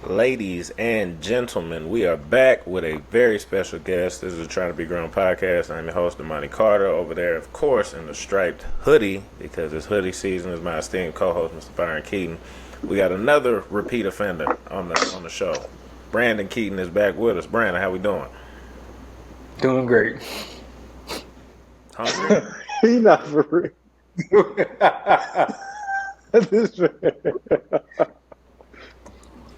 Ladies and gentlemen, we are back with a very special guest. This is a Trying to Be Grown podcast. I'm your host, Imani Carter. Over there, of course, in the striped hoodie, because it's hoodie season, is my esteemed co-host, Mr. Byron Keaton. We got another repeat offender on the show. Brandon Keaton is back with us. Brandon, how we doing? Doing great. Hungry? He not for real.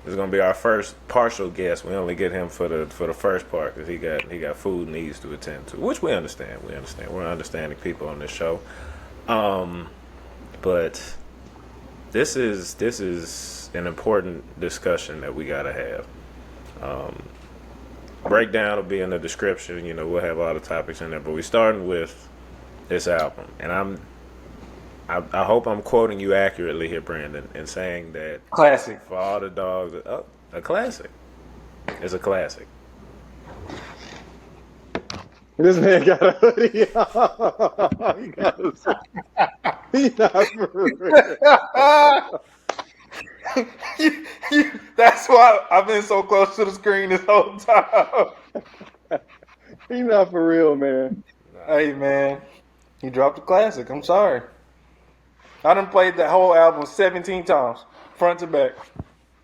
This is gonna be our first partial guest. We only get him for the first part because he got food needs to attend to, which we understand. We're understanding people on this show. But this is an important discussion that we gotta have. Breakdown will be in the description. You know, we'll have all the topics in there. But we're starting with this album, and I hope I'm quoting you accurately here, Brandon, in saying that Classic. for all the dogs, a classic. It's a classic. This man got a hoodie on. He not for real. That's why I've been so close to the screen this whole time. He not for real, man. Hey, man. He dropped a classic. I'm sorry. I done played that whole album 17 times, front to back,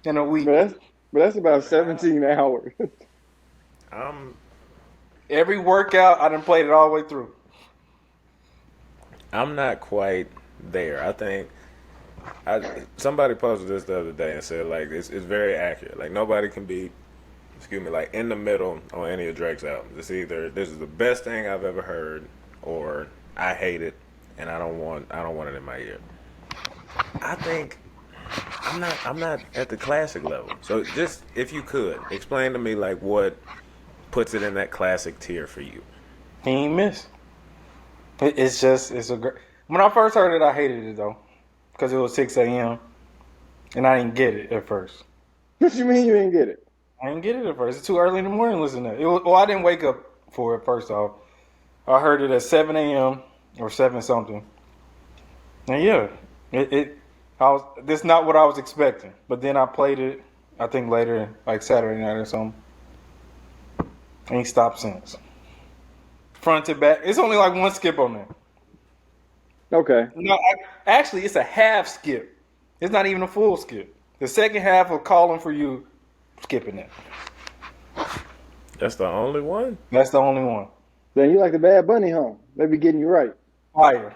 in a week. But that's about 17 hours. Every workout, I done played it all the way through. I'm not quite there. I think somebody posted this the other day and said like it's very accurate. Like nobody can be, like in the middle on any of Drake's albums. It's either this is the best thing I've ever heard, or I hate it and I don't want it in my ear. I think I'm not at the classic level. So just if you could explain to me like what puts it in that classic tier for you. He ain't miss. It's a great. When I first heard it, I hated it though, because it was 6 a.m. and I didn't get it at first. What you mean you didn't get it? I didn't get it at first. It's too early in the morning to listen to it. I didn't wake up for it first off. I heard it at 7 a.m. or 7 something. And yeah, this not what I was expecting. But then I played it, I think later, like Saturday night or something. Ain't stopped since. Front to back. It's only like one skip on there. Okay. No, actually, it's a half skip. It's not even a full skip. The second half of Calling for You, skipping it. That's the only one? That's the only one. Then you like the Bad Bunny, huh? They be getting you right. Fire.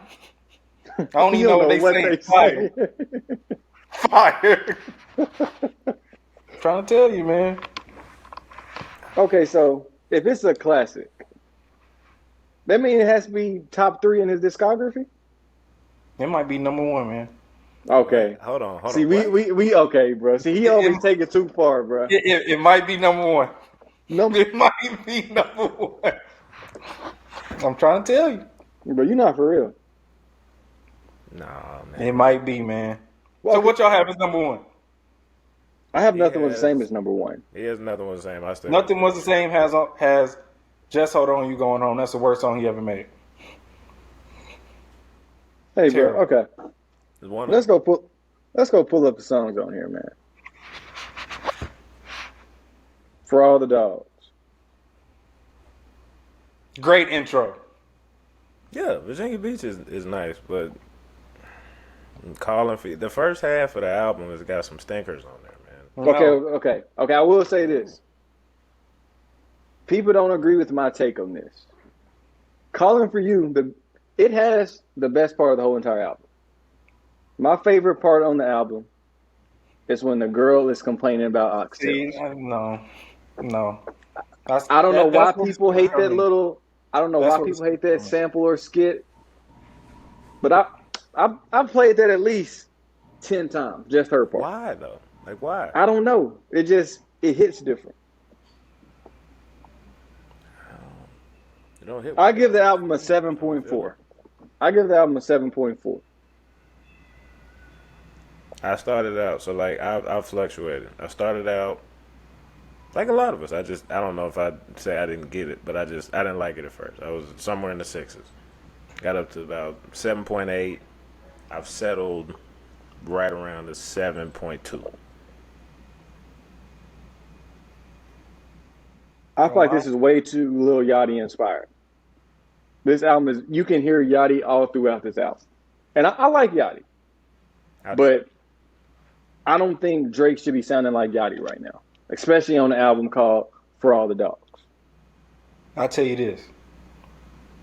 I don't even know what they say. Fire. Trying to tell you, man. Okay, so if it's a classic, that means it has to be top 3 in his discography? It might be number 1, man. Okay. Hold on. See, we okay, bro. See, he always take it too far, bro. It might be number 1. Number, It might be number 1. I'm trying to tell you. bro, you're not for real. Nah, man. It might be, man. Well, So what y'all have as number 1? I have nothing was the Yes. same as number 1. He has nothing was the same. I still Nothing Was the Same has Just Hold On You Going Home. That's the worst song he ever made. Hey, Terrible. bro. Okay, There's one. let's go pull up the songs on here, man. For All the Dogs. Great intro. Yeah, Virginia Beach is nice, but Calling for the first half of the album has got some stinkers on there, man. Okay. I will say this. People don't agree with my take on this. Calling for You, it has the best part of the whole entire album. My favorite part on the album is when the girl is complaining about oxtails. See, no. I don't know why people hate that little. I don't know That's why what people it's- hate that sample or skit. But I've played that at least 10 times, just her part. Why though? Like why? I don't know. It hits different. You don't hit. I give the album a 7.4. I give the album a 7.4. I started out so like I fluctuated. I started out like a lot of us. I don't know if I'd say I didn't get it, but I didn't like it at first. I was somewhere in the 6s. Got up to about 7.8. I've settled right around the 7.2. I feel like this is way too Lil Yachty inspired. This album is, you can hear Yachty all throughout this album. And I like Yachty, but I don't think Drake should be sounding like Yachty right now, especially on an album called For All the Dogs. I'll tell you this.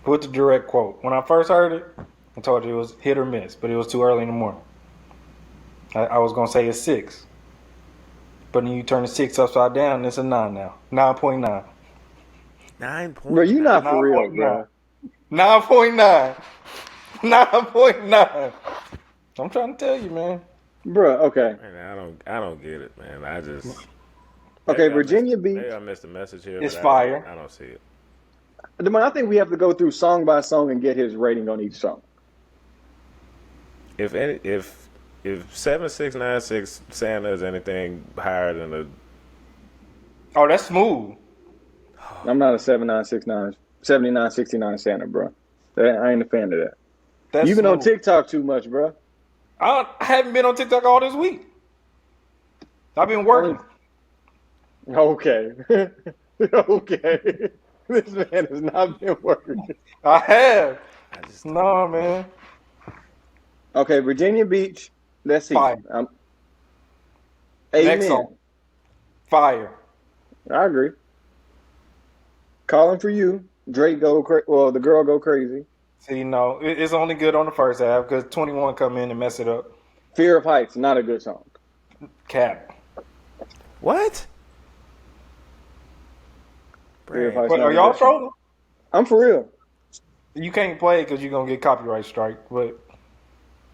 Put the direct quote. When I first heard it, I told you it was hit or miss, but it was too early in the morning. I was going to say it's 6. But then you turn the 6 upside down, and it's a 9 now. 9.9. 9.9. Bro, you not for real, bro. 9.9. 9.9. I'm trying to tell you, man. Bro, okay. Man, I don't get it, man. I just okay. Virginia Beach. Maybe I missed the message here. It's fire. I don't see it. I think we have to go through song by song and get his rating on each song. If 7696 Santa is anything higher than a Oh, that's smooth. I'm not a 7969 Santa, bro. I ain't a fan of that. That's You've been on smooth. TikTok too much, bro. I haven't been on TikTok all this week. I've been working. Okay. Okay. This man has not been working. I have. No, man. Okay, Virginia Beach. Let's see. Fire. Amen. Next song. Fire. I agree. Calling for You. Drake go crazy. Well, the girl go crazy. See, no, it's only good on the first half because 21 come in and mess it up. Fear of Heights. Not a good song. Cap. what? Fear of Heights. But not are a y'all good song. trolling? I'm for real. You can't play it because you're going to get copyright strike. But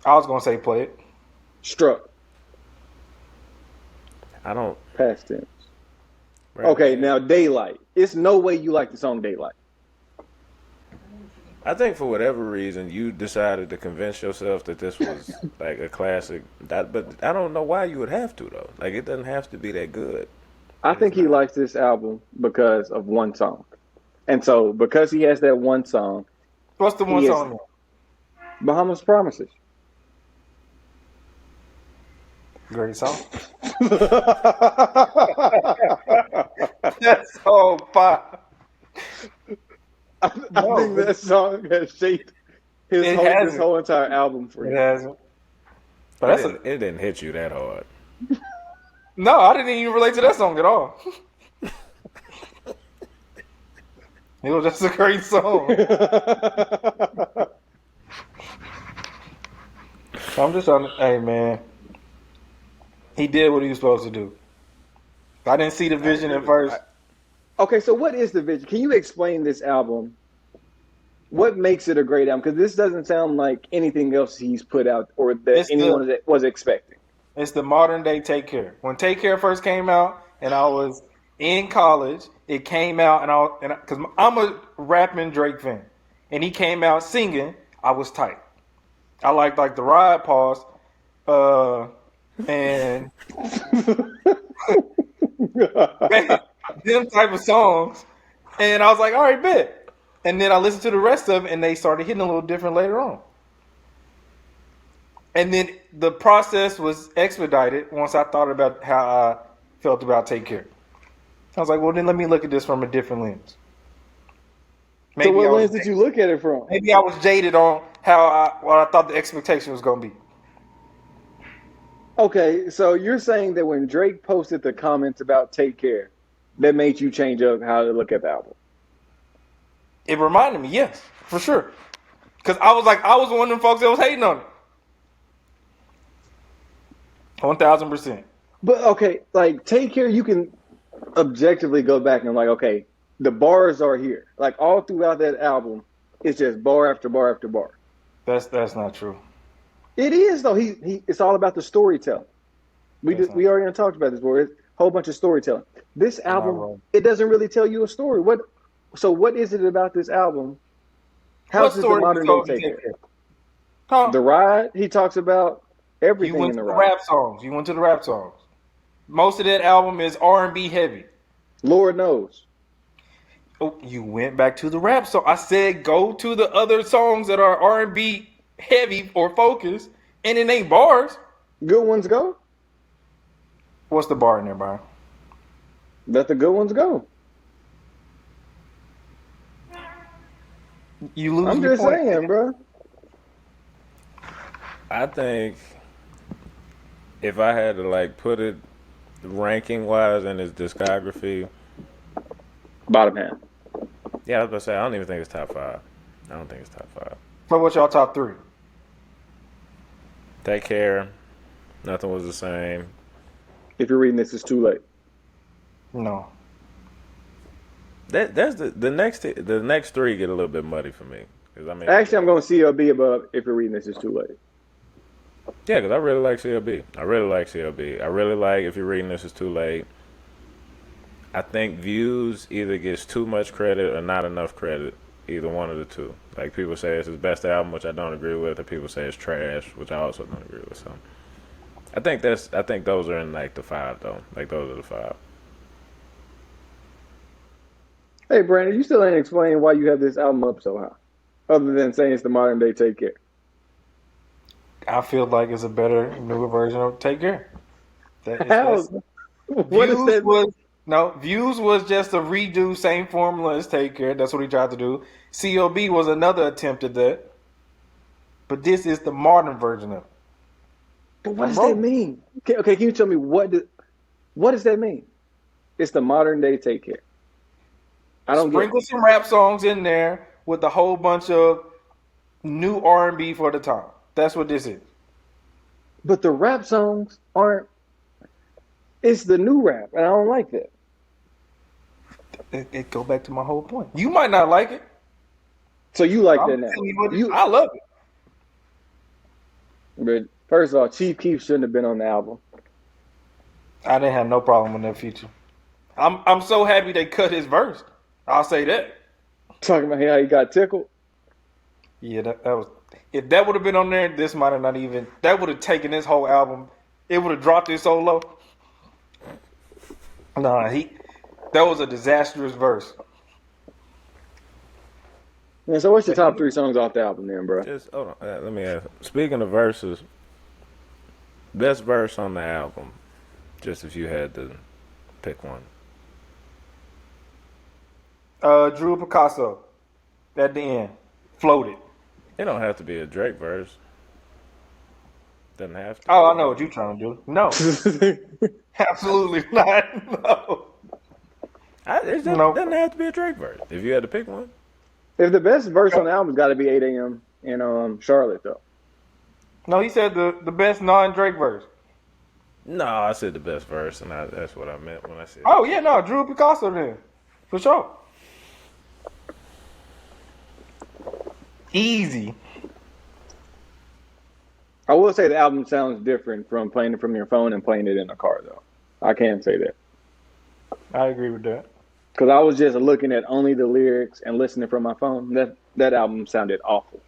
I was going to say play it. Struck. I don't. Past tense. Bro, Okay, now Daylight. It's no way you like the song Daylight. I think for whatever reason you decided to convince yourself that this was like a classic. But I don't know why you would have to though. Like it doesn't have to be that good. I think he likes this album because of one song. And so because he has that one song, What's the one He is- song? Bahamas Promises. Great song. That's so fire. I think that song has shaped It this hasn't. whole entire album for It him. hasn't. But that's It didn't hit you that hard. no, I didn't even relate to that song at all. It was just a great song. I'm just trying to, hey man, he did what he was supposed to do. I didn't see the vision at first. Okay, so what is the vision? Can you explain this album? What makes it a great album? Because this doesn't sound like anything else he's put out or that It's anyone was expecting. It's the modern day Take Care. When Take Care first came out, and I was in college, it came out, and because I'm a rapping Drake fan, and he came out singing, I was tight. I liked like the ride pause, and them type of songs, and I was like, all right, bet. And then I listened to the rest of them, and they started hitting a little different later on. And then the process was expedited once I thought about how I felt about Take Care. I was like, well, then let me look at this from a different lens. So what lens did you look at it from? Maybe I was jaded on what I thought the expectation was going to be. Okay, so you're saying that when Drake posted the comments about Take Care, that made you change up how to look at the album? It reminded me, yes, for sure. Because I was one of them folks that was hating on it. 1,000%. But okay, like Take Care, you can objectively go back and like, okay, the bars are here. Like all throughout that album, it's just bar after bar after bar. That's not true. It is though. It's all about the storytelling. We already talked about this before. It's a whole bunch of storytelling. This album, it doesn't really tell you a story. So what is it about this album? How's it the modern day Take Care? Huh? The Ride, he talks about everything You went in to the the Ride. rap songs. You went to the rap songs. Most of that album is R&B heavy. Lord knows. Oh, you went back to the rap song. I said go to the other songs that are R&B heavy or focused, and it ain't bars. Good ones go. What's the bar in there, Byron? Let the good ones go. You lose I'm your just point. saying, bro. I think if I had to like put it ranking wise in his discography, Bottom half. yeah, I was about to say I don't even think it's top five. I don't think it's top five. So what's y'all top three? Take Care, Nothing Was the Same. If you're reading this, it's too late. No. That's the next three get a little bit muddy for me because I mean Actually, I'm going to CLB above. If you're reading this, it's too late. yeah, because I really like CLB. I really like CLB. I really like If You're Reading This Is Too Late. I think Views either gets too much credit or not enough credit. Either one of the two. Like people say it's his best album, which I don't agree with, or people say it's trash, which I also don't agree with. So I think those are in like the five though. Like those are the five. Hey, Brandon, you still ain't explaining why you have this album up so high, other than saying it's the modern day Take Care. I feel like it's a better, newer version of Take Care. How? What is that? Views was just a redo, same formula as Take Care. That's what he tried to do. CLB was another attempt at that. But this is the modern version of it. But what does that mean? Okay, can you tell me what does that mean? It's the modern day Take Care. I don't Sprinkle some rap songs in there with a whole bunch of new R&B for the time. That's what this is. But the rap songs aren't. It's the new rap, and I don't like that. It go back to my whole point. You might not like it. So you like that now? I love it. But first of all, Chief Keef shouldn't have been on the album. I didn't have no problem with that feature. I'm so happy they cut his verse. I'll say that. Talking about how he got tickled. Yeah, that was. If that would have been on there, this might have not even. That would have taken this whole album. It would have dropped it so low. Nah, that was a disastrous verse. And so, what's your top three songs off the album, then, bro? Just hold on. Let me ask. Speaking of verses, best verse on the album. Just if you had to pick one. Drew Picasso. At the end, floated. It don't have to be a Drake verse. Doesn't have to. Oh, I know what you're trying to do. No, absolutely not. No. It doesn't have to be a Drake verse. If you had to pick one. If the best verse on the album's got to be 8 a.m. in Charlotte, though. No, he said the best non-Drake verse. No, I said the best verse, and that's what I meant when I said. Oh yeah, no, Drew Picasso then, for sure. Easy. I will say the album sounds different from playing it from your phone and playing it in a car, though. I can say that. I agree with that. Because I was just looking at only the lyrics and listening from my phone. That album sounded awful.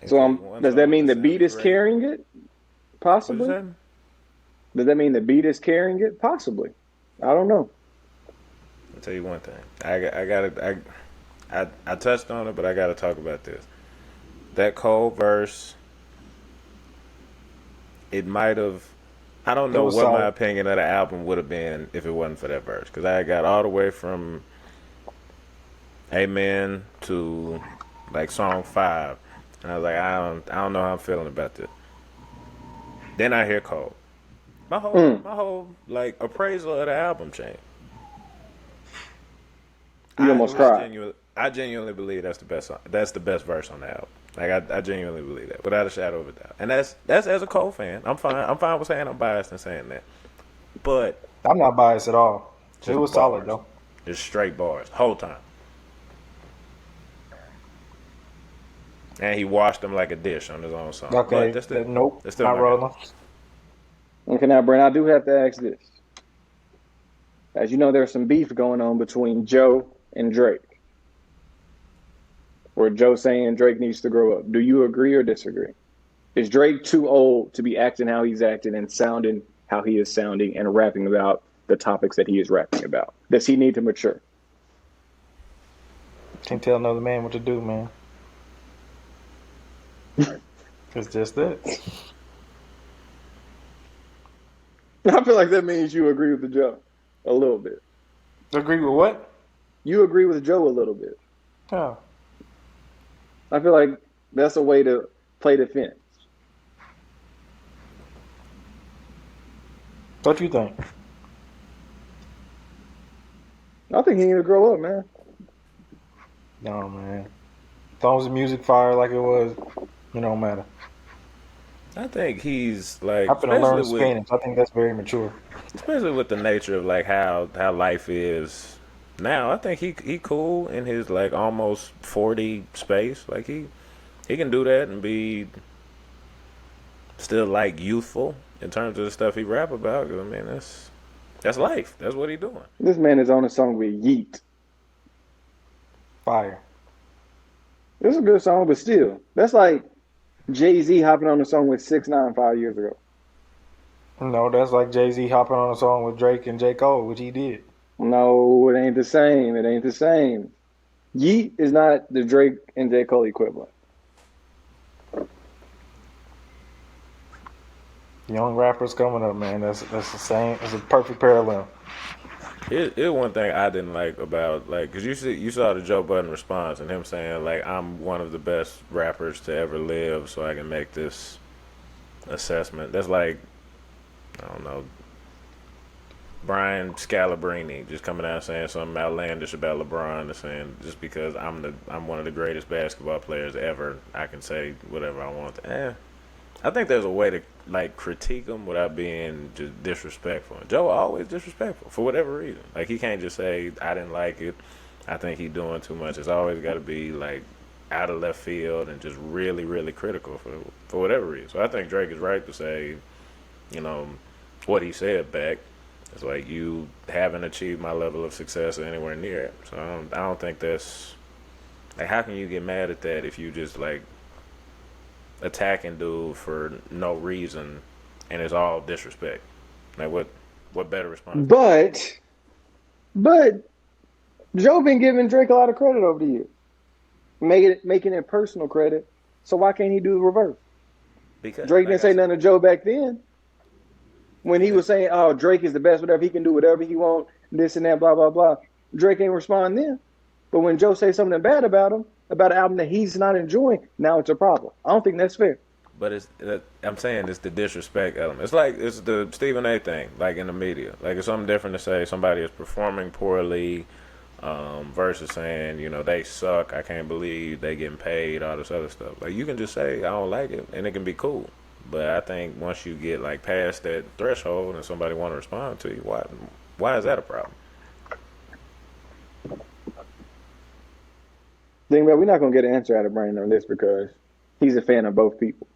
So does that mean the beat is carrying it? Possibly. Does that mean the beat is carrying it? Possibly. I don't know. I'll tell you one thing. I touched on it, but I got to talk about this. That cold verse, it might have. I don't know what my opinion of the album would have been if it wasn't for that verse. Because I got all the way from Amen to like song 5. And I was like, I don't know how I'm feeling about this. Then I hear Cold. My whole like appraisal of the album changed. You almost cried. I genuinely believe that's the best song. That's the best verse on the album. Like I genuinely believe that, without a shadow of a doubt. And that's as a Cole fan. I'm fine with saying I'm biased and saying that. But I'm not biased at all. It was solid though. Just straight bars, whole time. And he washed them like a dish on his own song. Okay, nope, not rolling. Okay, now, Brent, I do have to ask this. As you know, there's some beef going on between Joe and Drake. Where Joe's saying Drake needs to grow up. Do you agree or disagree? Is Drake too old to be acting how he's acting and sounding how he is sounding and rapping about the topics that he is rapping about? Does he need to mature? Can't tell another man what to do, man. It's just that. I feel like that means you agree with the Joe a little bit. Agree with what? you agree with Joe a little bit. Yeah. I feel like that's a way to play defense. What you think? I think he need to grow up, man. No, man. As long as the music fire like it was, it don't matter. I think he's like, I'm gonna learn Spanish. I think that's very mature. especially with the nature of like how life is now. I think he cool in his like almost 40 space. Like he can do that and be still like youthful in terms of the stuff he rap about. 'Cause, I mean, that's life. That's what he doing. This man is on a song with Yeet. Fire. It's a good song, but still, that's like Jay-Z hopping on a song with 6ix9ine 5 years ago. No, that's like Jay-Z hopping on a song with Drake and J. Cole, which he did. No, it ain't the same. It ain't the same. Yeet is not the Drake and J. Cole equivalent. Young rappers coming up, man. That's the same. It's a perfect parallel. Here's one thing I didn't like about like because you saw the Joe Budden response and him saying like I'm one of the best rappers to ever live, so I can make this assessment. That's like I don't know Brian Scalabrine just coming out saying something outlandish about LeBron and saying just because I'm one of the greatest basketball players ever, I can say whatever I want. I think there's a way to like critique him without being just disrespectful. Joe always disrespectful for whatever reason. Like he can't just say I didn't like it. I think he's doing too much. It's always got to be like out of left field and just really really critical for whatever reason. So I think Drake is right to say, you know, what he said back. It's like you haven't achieved my level of success or anywhere near it. So I don't think that's like how can you get mad at that if you just like attacking dude for no reason and it's all disrespect. Like what better response? But Joe been giving Drake a lot of credit over the years, making it personal credit. So why can't he do the reverse? Because Drake like didn't say nothing to Joe back then when he was saying, "Oh, Drake is the best, whatever he can do, whatever he want, this and that, blah blah blah." Drake ain't respond then. But when Joe says something bad about him, about an album that he's not enjoying, now it's a problem. I don't think that's fair. But I'm saying it's the disrespect element. It's like it's the Stephen A. thing, like in the media. Like it's something different to say somebody is performing poorly versus saying, you know, they suck. I can't believe they getting paid, all this other stuff. Like you can just say I don't like it, and it can be cool. But I think once you get like past that threshold and somebody want to respond to you, why is that a problem? Thing about we're not gonna get an answer out of Brandon on this because he's a fan of both people.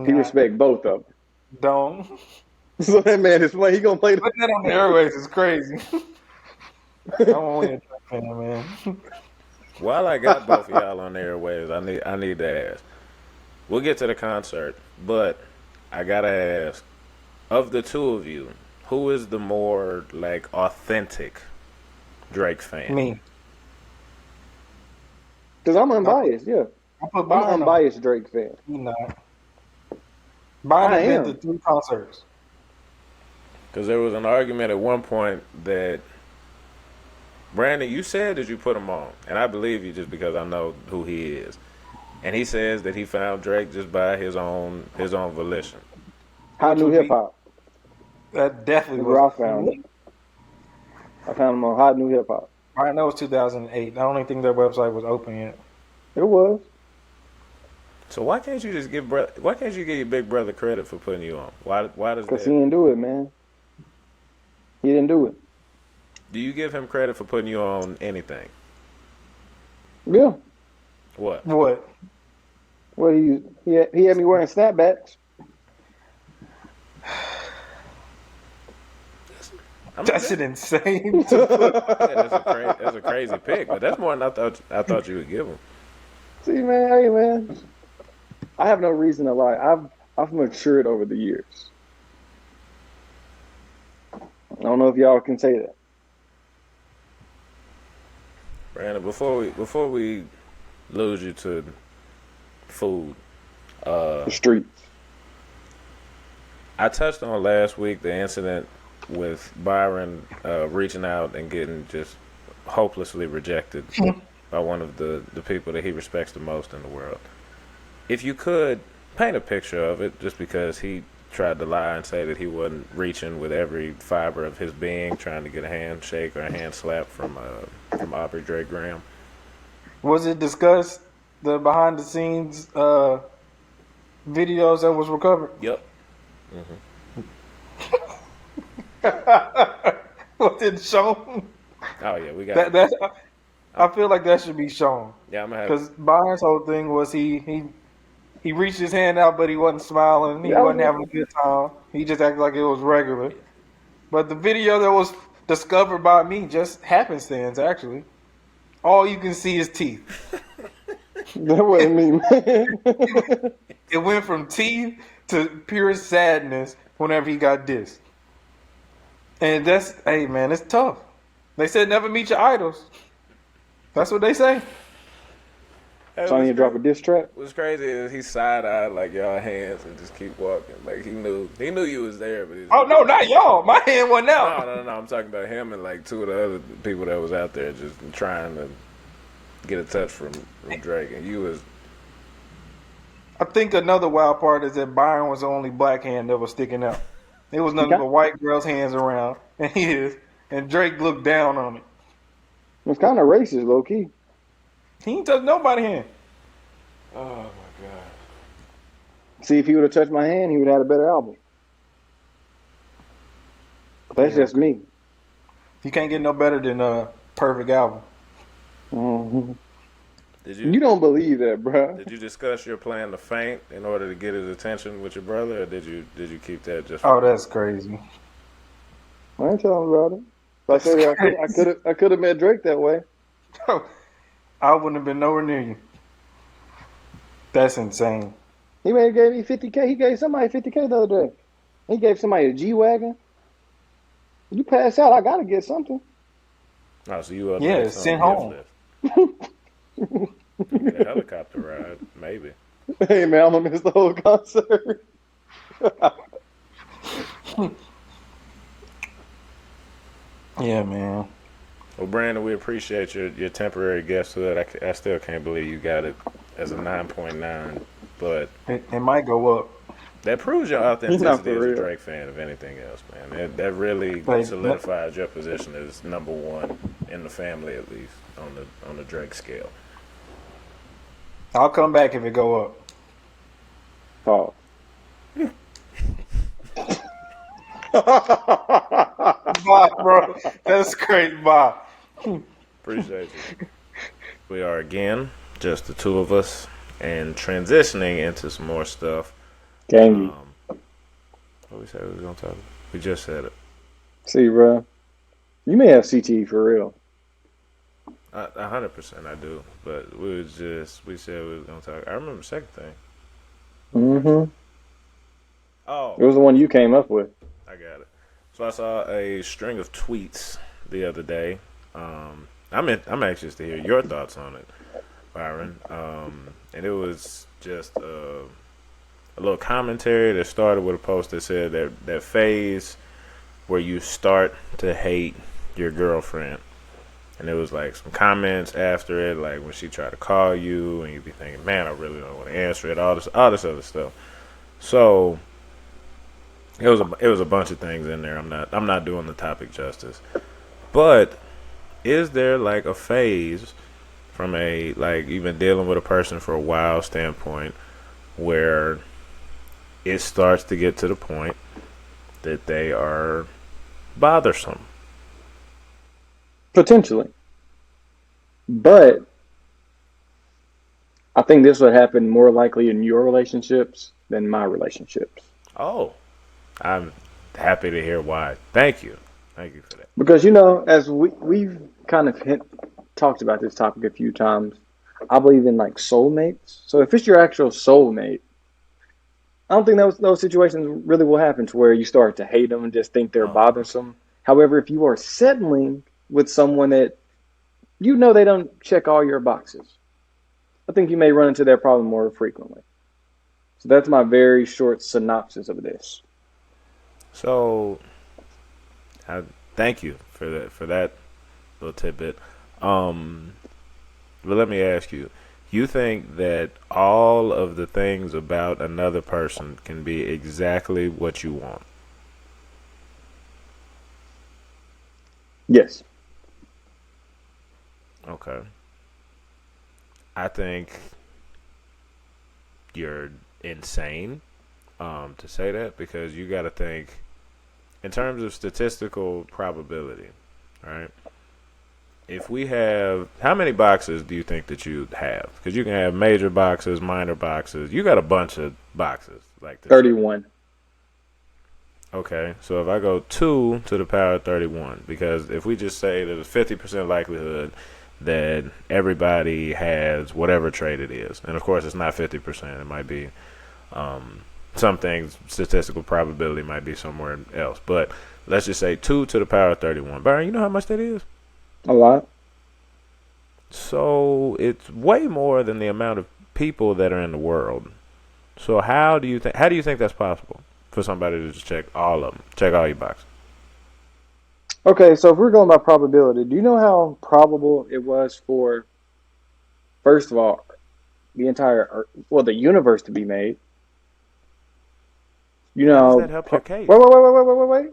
He respects both of them. Don't. So that man is playing. He gonna play. Putting that on the airways is crazy. I'm only a Drake fan, man. While I got both of y'all on the airwaves, I need to ask. We'll get to the concert, but I gotta ask, of the two of you, who is the more like authentic Drake fan? Me. Because I'm unbiased. Yeah, I put I'm Byron an on. unbiased Drake fan. You not. Byron I been am. to 3 concerts. Because there was an argument at one point that Brandon, you said that you put him on, and I believe you just because I know who he is. And he says that he found Drake just by his own volition. Hot New would be- Hip Hop. That definitely That's where I was. found it. I found him on Hot New Hip Hop. Byron, that was 2008. I don't even think their website was open yet. It was. So why can't you just give your big brother credit for putting you on? Why does Because that? he didn't do it, man. He didn't do it. Do you give him credit for putting you on anything? Yeah. What? What? Well, he had me wearing snapbacks. I mean, That's an insane. that's a crazy pick, but that's more than I thought you would give him. See, man, hey, man. I have no reason to lie. I've matured over the years. I don't know if y'all can say that. Brandon, before we lose you to food, The streets. I touched on last week the incident with Byron reaching out and getting just hopelessly rejected by one of the people that he respects the most in the world. If you could paint a picture of it, just because he tried to lie and say that he wasn't reaching with every fiber of his being, trying to get a handshake or a hand slap from Aubrey Drake Graham. Was it discussed the behind the scenes videos that was recovered? Yep. Was it shown? Oh yeah, we got That I feel like that should be shown yeah. I'm gonna have because Byron's whole thing was he reached his hand out, but he wasn't smiling. He That wasn't was having a good time. He just acted like it was regular. But the video that was discovered by me just happenstance, actually. All you can see is teeth. that wasn't me, man. It went from teeth to pure sadness whenever he got dissed. And that's, hey man, it's tough. They said never meet your idols. That's what they say. So I need to drop a diss track. What's crazy is he side eyed like y'all hands and just keep walking. Like he knew you was there, but he's Oh no, not y'all. My hand went out. no. I'm talking about him and like two of the other people that was out there just trying to get a touch from Drake, and you was I think another wild part is that Byron was the only black hand that was sticking out. There was nothing Okay. but white girls' hands around, and his. And Drake looked down on it. It's kind of racist, low key. He ain't touched nobody's hand. oh my god. See, if he would have touched my hand, he would have had a better album. That's just me. You can't get no better than a perfect album. Mhm. Did You you don't believe that, bruh. did you discuss your plan to faint in order to get his attention with your brother, or did you keep that just? Oh, that's crazy. I ain't telling him about it. If I said I could have met Drake that way. I wouldn't have been nowhere near you. That's insane. He may have gave me 50K. He gave somebody 50K the other day. He gave somebody a G-Wagon. You pass out, I gotta get something. Oh, so you up Yeah, next on send the gift home. list. Get a helicopter ride, maybe. Hey man, I'm gonna miss the whole concert. Yeah, man. Well, Brandon, we appreciate your temporary guesthood. I still can't believe you got it as a 9.9, but It might go up. that proves your Not authenticity for as a real. Drake fan, if anything else, man. That really Like, solidifies your position as number one in the family, at least on the Drake scale. I'll come back if it go up. Oh. Bye, bro. That's great. Bye. Appreciate you. We are again just the two of us and transitioning into some more stuff. Gangy. What we said we was gonna talk about? We just said it. See, bro. You may have CTE for real. 100% I do, but we said we was gonna talk. I remember the second thing. Mm-hmm. Oh, It was the one you came up with. I got it. So I saw a string of tweets the other day. I'm anxious to hear your thoughts on it, Byron. And it was just a little commentary that started with a post that said that phase where you start to hate your girlfriend. And it was like some comments after it, like when she tried to call you, and you'd be thinking, "Man, I really don't want to answer it." All this other stuff. So it was a bunch of things in there. I'm not doing the topic justice, but is there like a phase from a like you've been dealing with a person for a while standpoint where it starts to get to the point that they are bothersome? Potentially. But I think this would happen more likely in your relationships than my relationships. Oh, I'm happy to hear why. Thank you for that. Because, as we've kind of talked about this topic a few times, I believe in like soulmates. So if it's your actual soulmate, I don't think those situations really will happen to where you start to hate them and just think they're bothersome. However, if you are settling with someone that they don't check all your boxes, I think you may run into that problem more frequently. So that's my very short synopsis of this. So, I thank you for that little tidbit. Um, but let me ask you: you think that all of the things about another person can be exactly what you want? Yes. Okay. I think you're insane to say that because you got to think in terms of statistical probability, right? If we have, how many boxes do you think that you have? Because you can have major boxes, minor boxes. You got a bunch of boxes like to check. 31. Okay, so if I go 2 to the power of 31, because if we just say there's a 50% likelihood that everybody has whatever trait it is, and of course it's not 50%, it might be some things, statistical probability might be somewhere else, but let's just say 2 to the power of 31. Byron, you know how much that is? A lot. So it's way more than the amount of people that are in the world. So how do you think that's possible for somebody to just check all of them, check all your boxes? Okay, so if we're going by probability, do you know how probable it was for, first of all, the entire Earth, well, the universe to be made? You How does that know, help your wait, case? wait, wait, wait, wait, wait, wait, wait.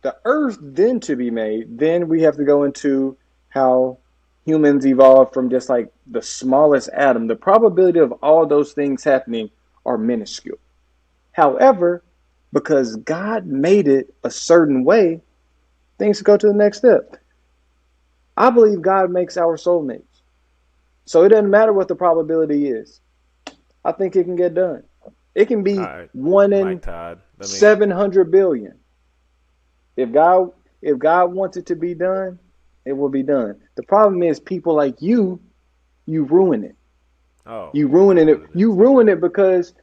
The Earth then to be made, then we have to go into how humans evolved from just like the smallest atom. The probability of all those things happening are minuscule. However, because God made it a certain way, things go to the next step. I believe God makes our soulmates. So it doesn't matter what the probability is. I think it can get done. It can All be right, one Mike in Todd. Let me 700 billion. If God wants it to be done, it will be done. The problem is people like you ruin it. Oh, You ruin that's it. what it You is. ruin Okay. it because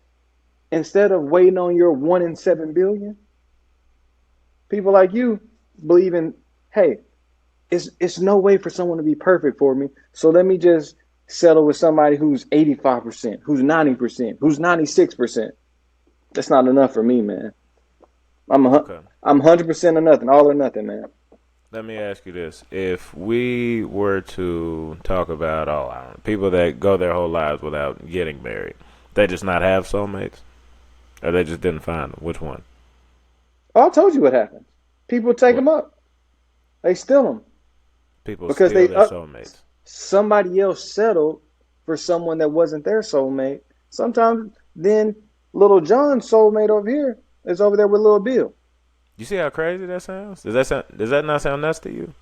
instead of waiting on your 1 in 7 billion, people like you believe in, hey, it's no way for someone to be perfect for me. So let me just settle with somebody who's 85%, who's 90%, who's 96%. That's not enough for me, man. I'm a, Okay. I'm 100% or nothing, all or nothing, man. Let me ask you this: if we were to talk about, oh, I don't know, people that go their whole lives without getting married, they just not have soulmates, or they just didn't find them. Which one? Oh, I told you what happens. People take What? them up. They steal them People because steal they their soulmates. somebody else settled for someone that wasn't their soulmate. Sometimes then little John's soulmate over here is over there with little Bill. You see how crazy that sounds? Does that not sound nuts to you?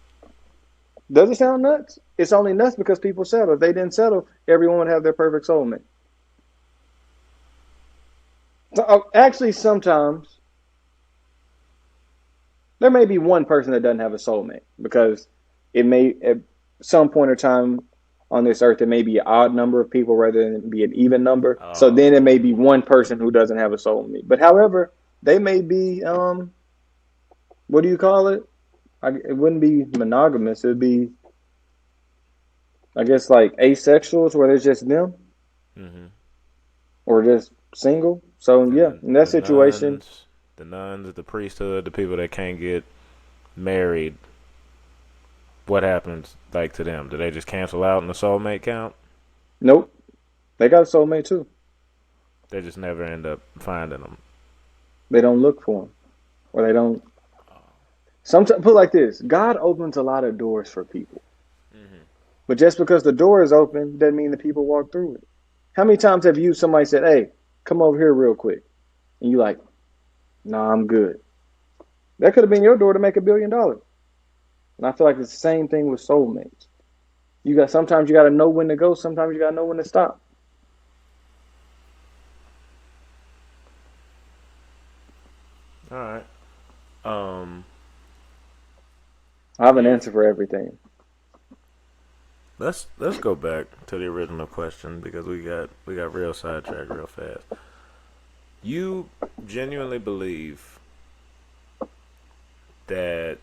Does it sound nuts? It's only nuts because people settle. If they didn't settle, everyone would have their perfect soulmate. So, actually, sometimes there may be one person that doesn't have a soulmate because it may at some point in time on this earth it may be an odd number of people rather than be an even number. So then it may be Oh, one person who doesn't have a soulmate. But however, they may be what do you call it? It wouldn't be monogamous. It would be I guess like asexuals where there's just them hmm. or just single. So And yeah, in that situation, the nuns, the priesthood, the people that can't get married, what happens like to them? Do they just cancel out in the soulmate count? nope, they got a soulmate too. They just never end up finding them. They don't look for them or they don't. Sometimes put it like this: God opens a lot of doors for people, Hmm. but just because the door is open doesn't mean the people walk through it. How many times have you somebody said, "Hey, come over here real quick," and you like, "Nah, I'm good." That could have been your door to make $1 billion. And I feel like it's the same thing with soulmates. You got sometimes you got to know when to go. Sometimes you got to know when to stop. All right. Um, I have an if answer for everything. let's go back to the original question because we got real sidetracked real fast. You genuinely believe that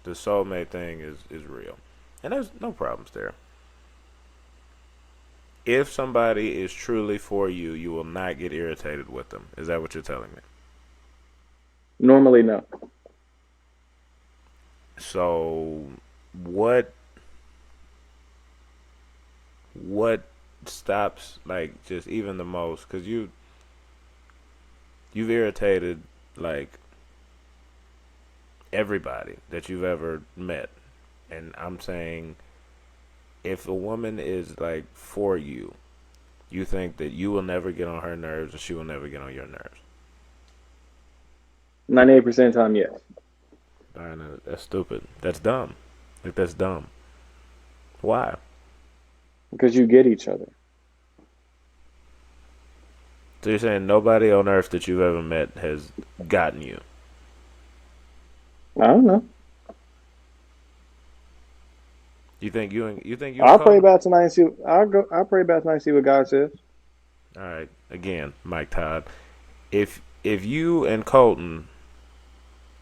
the soulmate thing is real, and there's no problems there. If somebody is truly for you, you will not get irritated with them. Is that what you're telling me? Normally, no. So, what stops like just even the most? Because you've irritated like everybody that you've ever met, and I'm saying if a woman is like for you, you think that you will never get on her nerves and she will never get on your nerves. 98% of the time, yes. Byron, that's stupid. That's dumb. Like that's dumb. Why? Because you get each other. So you're saying nobody on earth that you've ever met has gotten you? I don't know. You think you and I'll pray Colton? about tonight and see. I'll pray about tonight and see what God says. All right, again, Mike Todd. If you and Colton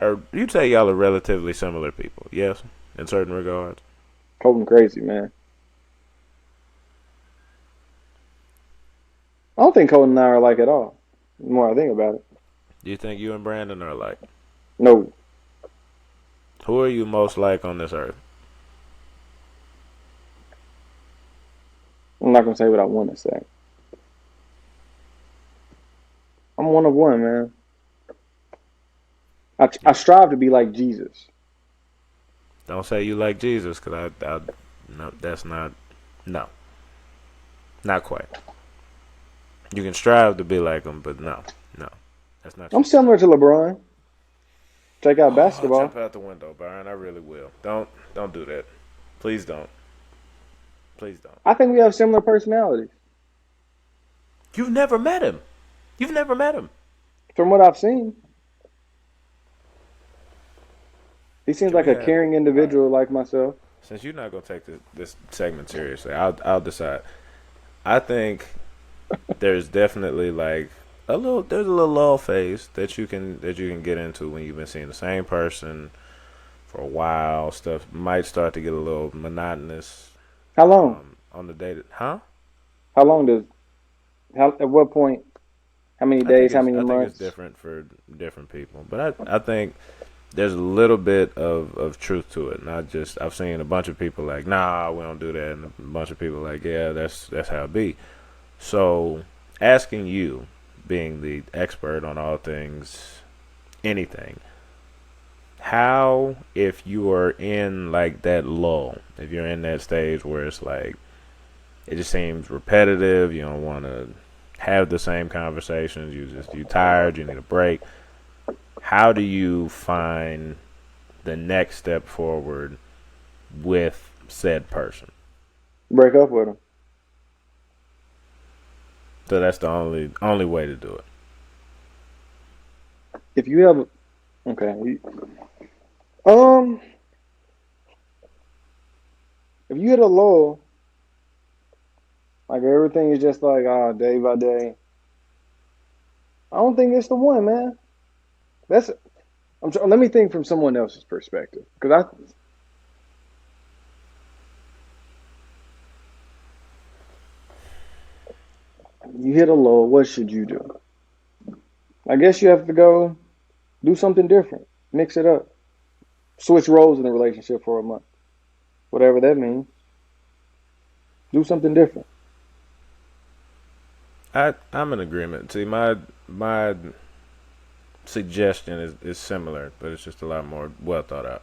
are, you'd say y'all are relatively similar people, yes, in certain regards. Colton crazy, man. I don't think Colton and I are alike at all. The more I think about it. Do you think you and Brandon are alike? No, Who are you most like on this earth? I'm not gonna say what I want to say. I'm one of one, man. I strive to be like Jesus. Don't say you like Jesus, cause no, that's not, no, not quite. You can strive to be like him, but no, that's not I'm you. similar to LeBron. Check out Oh, I'll jump basketball. out the window, Byron. I really will. Don't do that. Please don't. Please don't. I think we have similar personalities. You've never met him. You've never met him. From what I've seen, he seems Can like we a have? caring All right. individual like myself. Since you're not gonna take this segment seriously, I'll decide. I think there's definitely like there's a little lull phase that you can get into when you've been seeing the same person for a while. Stuff might start to get a little monotonous How long? on the date. Huh? How long does? How at what point? How many I think days? How it's many I think it's months? different for different people, but I think there's a little bit of truth to it. Not just I've seen a bunch of people like, nah, we don't do that, and a bunch of people like, yeah, that's how it be. So asking you, being the expert on all things, anything, how if you are in like that lull, if you're in that stage where it's like it just seems repetitive, you don't want to have the same conversations, you tired, you need a break. How do you find the next step forward with said person? Break up with him. So that's the only way to do it. If you have, okay. Um, if you hit a low, like everything is just like day by day. I don't think it's the one, man. That's. Let me think from someone else's perspective, because you hit a low. What should you do? I guess you have to go do something different. Mix it up. Switch roles in a relationship for a month. Whatever that means. Do something different. I'm in agreement. See, my suggestion is similar, but it's just a lot more well thought out.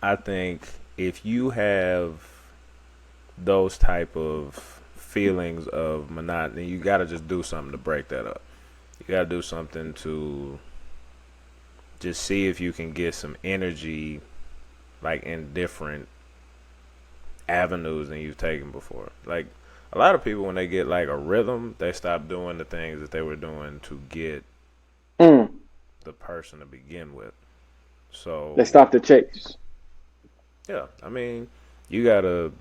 I think if you have those type of feelings of monotony, you got to just do something to break that up. You got to do something to just see if you can get some energy like in different avenues than you've taken before. Like a lot of people when they get like a rhythm, they stop doing the things that they were doing to get Mm. the person to begin with. They So stop the chase. yeah, I mean, you gotta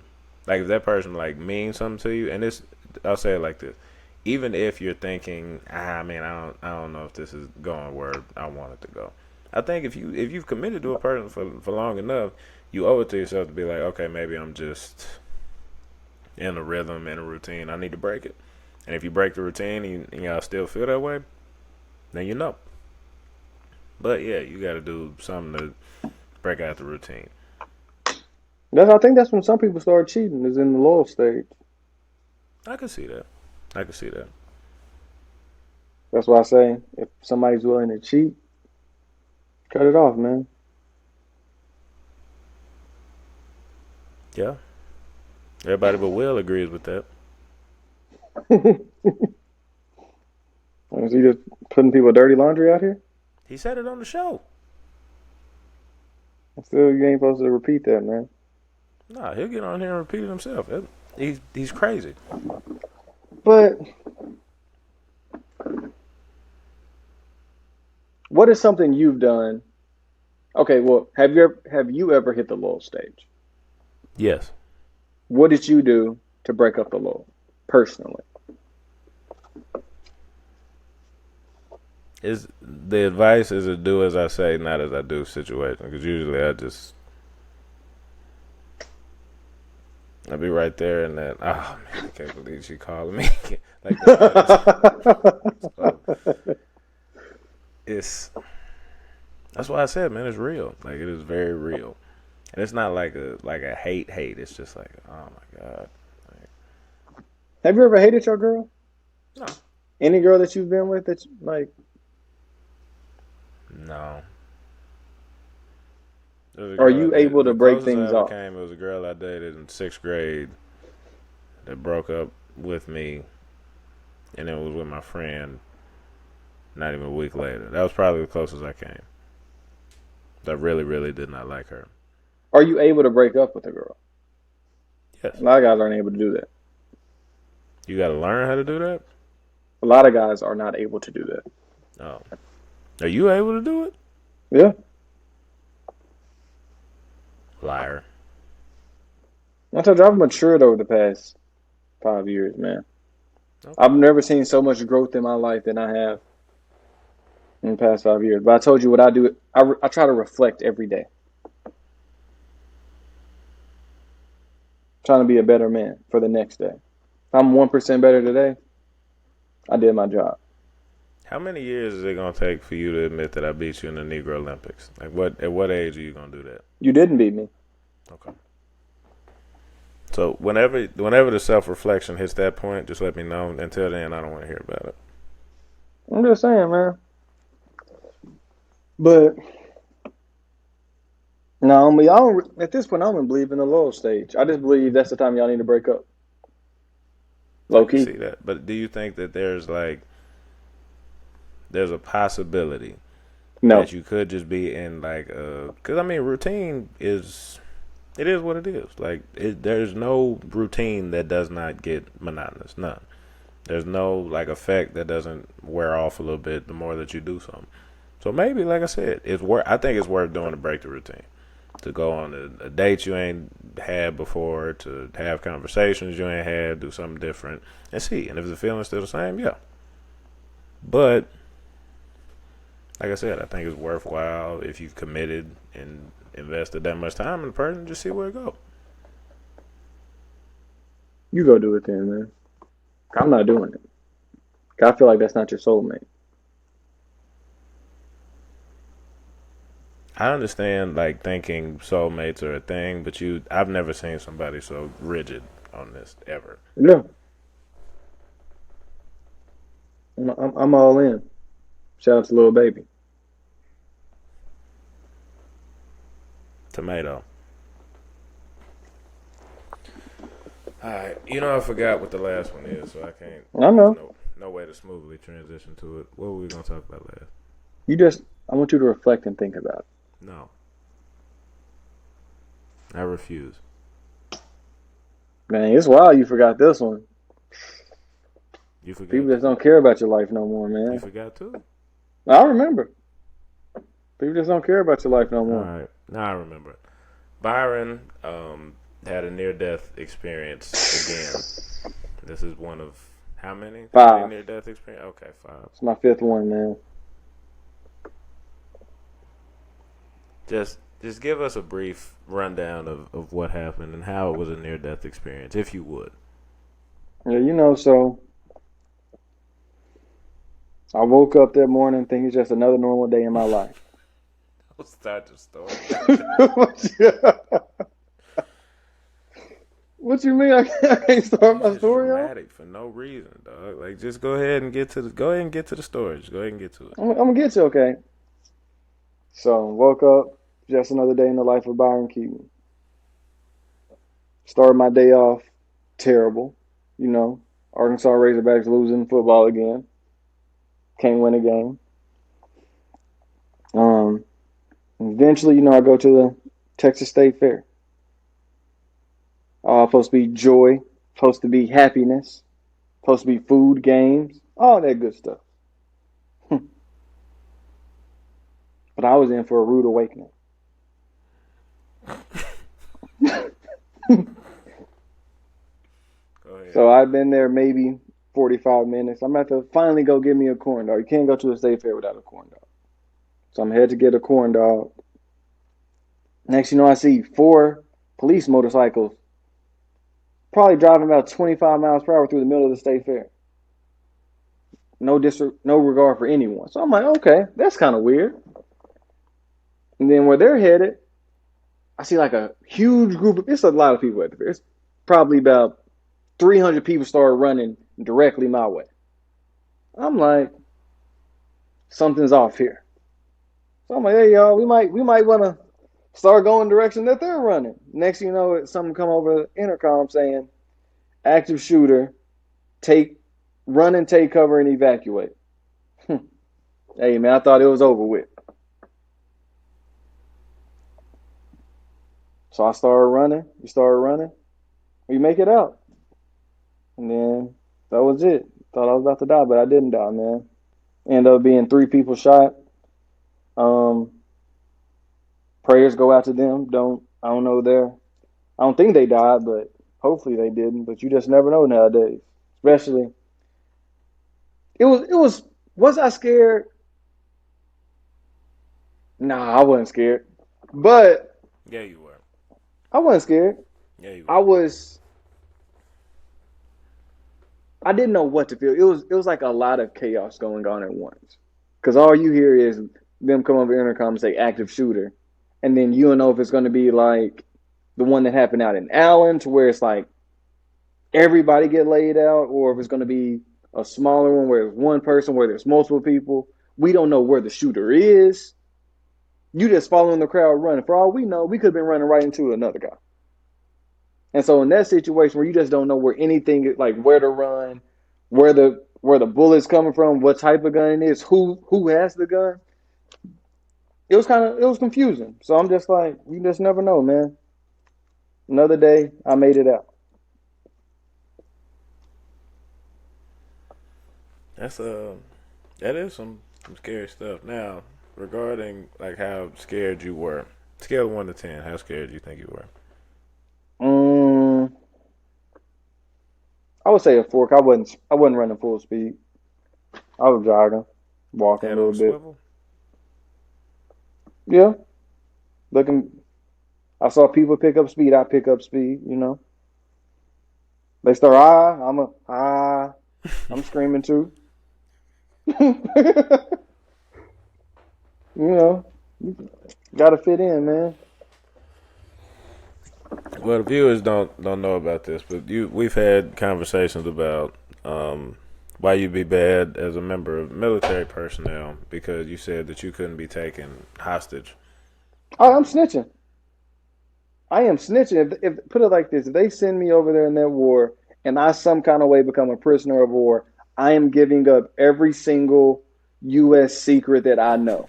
like if that person like means something to you, and this I'll say it like this: even if you're thinking, man, I don't know if this is going where I want it to go. I think if you've committed to a person for long enough, you owe it to yourself to be like, okay, maybe I'm just in a rhythm, in a routine. I need to break it. And if you break the routine and y'all still feel that way, then you know. But yeah, you got to do something to break out the routine. I think that's when some people start cheating, is in the loyal stage. I can see that. I can see that. That's why I say if somebody's willing to cheat, cut it off, man. Yeah. Everybody but Will agrees with that. Is he just putting people dirty laundry out here? He said it on the show. Still, you ain't supposed to repeat that, man. Nah, he'll get on here and repeat it himself. He's crazy. But what is something you've done? Okay, well, have you ever hit the lull stage? Yes. What did you do to break up the lull, personally? Is the advice is to do as I say, not as I do situation. Because usually I'll be right there and that. Oh man, I can't believe she calling me like that. So, that's why I said, man, it's real. Like it is very real, and it's not like a hate. It's just like, oh my god. Like, Have you ever hated your girl? no, Any girl that you've been with that's like, no. are you able to break things off? It was a girl I dated in 6th grade that broke up with me, and it was with my friend. Not even a week later. That was probably the closest I came. I really, really did not like her. Are you able to break up with a girl? Yes. A lot of guys aren't able to do that. You got to learn how to do that? A lot of guys are not able to do that. Oh. Are you able to do it? Yeah. Liar. I told you I've matured over the past 5 years, man. Okay. I've never seen so much growth in my life than I have in the past 5 years. But I told you what I do. I try to reflect every day. Trying to be a better man for the next day. If I'm 1% better today, I did my job. How many years is it going to take for you to admit that I beat you in the Negro Olympics? Like, at what age are you going to do that? You didn't beat me. Okay. So whenever the self-reflection hits that point, just let me know. Until then, I don't want to hear about it. I'm just saying, man. But no, at this point, I don't even believe in the low stage. I just believe that's the time y'all need to break up. Low key. I can see that. But do you think that there's a possibility that you could just be in because I mean routine is what it is. Like there's no routine that does not get monotonous. None. There's no effect that doesn't wear off a little bit the more that you do something. So maybe, like I said, I think it's worth doing to break the routine. To go on a date you ain't had before, to have conversations you ain't had, do something different, and see. And if the feeling's still the same, yeah. But like I said, I think it's worthwhile if you've committed and invested that much time in the person, just see where it goes. You go do it then, man. I'm not doing it. I feel like that's not your soulmate. I understand thinking soulmates are a thing, but I've never seen somebody so rigid on this ever. Yeah. I'm all in. Shout out to Lil Baby. Tomato. Alright, I forgot what the last one is, so I can't. I know. No way to smoothly transition to it. What were we gonna talk about last? I want you to reflect and think about it. No. I refuse. Man, it's wild you forgot this one. You forgot. People just don't care about your life no more, man. You forgot too? I remember. People just don't care about your life no more. All right. Now I remember. Byron had a near-death experience again. This is one of how many? 5. Near-death experience? Okay, 5. It's my 5th one, man. Just give us a brief rundown of what happened and how it was a near-death experience, if you would. Yeah, so I woke up that morning thinking it's just another normal day in my life. Don't start the story. What you mean? I can't start You my just story off? dramatic for no reason, dog. Like, just go ahead and get to the. Go ahead and get to the story. Just go ahead and get to it. I'm gonna get you okay. So woke up, just another day in the life of Byron Keaton. Started my day off terrible. You know, Arkansas Razorbacks losing football again. Can't win a game. Um, Eventually, I go to the Texas State Fair. Supposed to be joy, supposed to be happiness, supposed to be food, games, all that good stuff. But I was in for a rude awakening. Go ahead. So I've been there maybe 45 minutes. I'm about to finally go get me a corn dog. You can't go to a state fair without a corn dog. So I'm headed to get a corn dog. Next, I see 4 police motorcycles probably driving about 25 miles per hour through the middle of the state fair. No regard for anyone. So I'm like, okay, that's kind of weird. And then where they're headed, I see like a huge group of, it's a lot of people at the fair. It's probably about 300 people started running directly my way. I'm like, something's off here. So I'm like, hey y'all, we might want to start going the direction that they're running. Next thing you know, something come over the intercom saying, active shooter, run and take cover and evacuate. Hey man, I thought it was over with. So I started running. We started running. We make it out. And then that was it. Thought I was about to die, but I didn't die, man. Ended up being 3 people shot. Prayers go out to them. I don't know I don't think they died, but hopefully they didn't. But you just never know nowadays. Especially was I scared? Nah, I wasn't scared. But Yeah, you were. I wasn't scared. Yeah, you were. I didn't know what to feel. It was like a lot of chaos going on at once. Because all you hear is them come over the intercom and say active shooter. And then you don't know if it's going to be like the one that happened out in Allen to where it's like everybody get laid out, or if it's going to be a smaller one where it's one person, where there's multiple people. We don't know where the shooter is. You just following the crowd running. For all we know, we could have been running right into another guy. And so in that situation where you just don't know where anything, like where to run, where the bullet's coming from, what type of gun it is, who has the gun, it was confusing. So I'm just like, you just never know, man. Another day, I made it out. That's that is some scary stuff. Now, regarding like how scared you were, scale of 1 to 10, how scared do you think you were? I would say a fork. I wasn't running full speed. I was jogging, walking a Head on little a bit. swivel? Yeah, looking. I saw people pick up speed. I pick up speed. They start I'm screaming too. You know, gotta fit in, man. Well, the viewers don't know about this, but we've had conversations about why you'd be bad as a member of military personnel because you said that you couldn't be taken hostage. I'm snitching. I am snitching. If put it like this, if they send me over there in that war and I some kind of way become a prisoner of war, I am giving up every single U.S. secret that I know.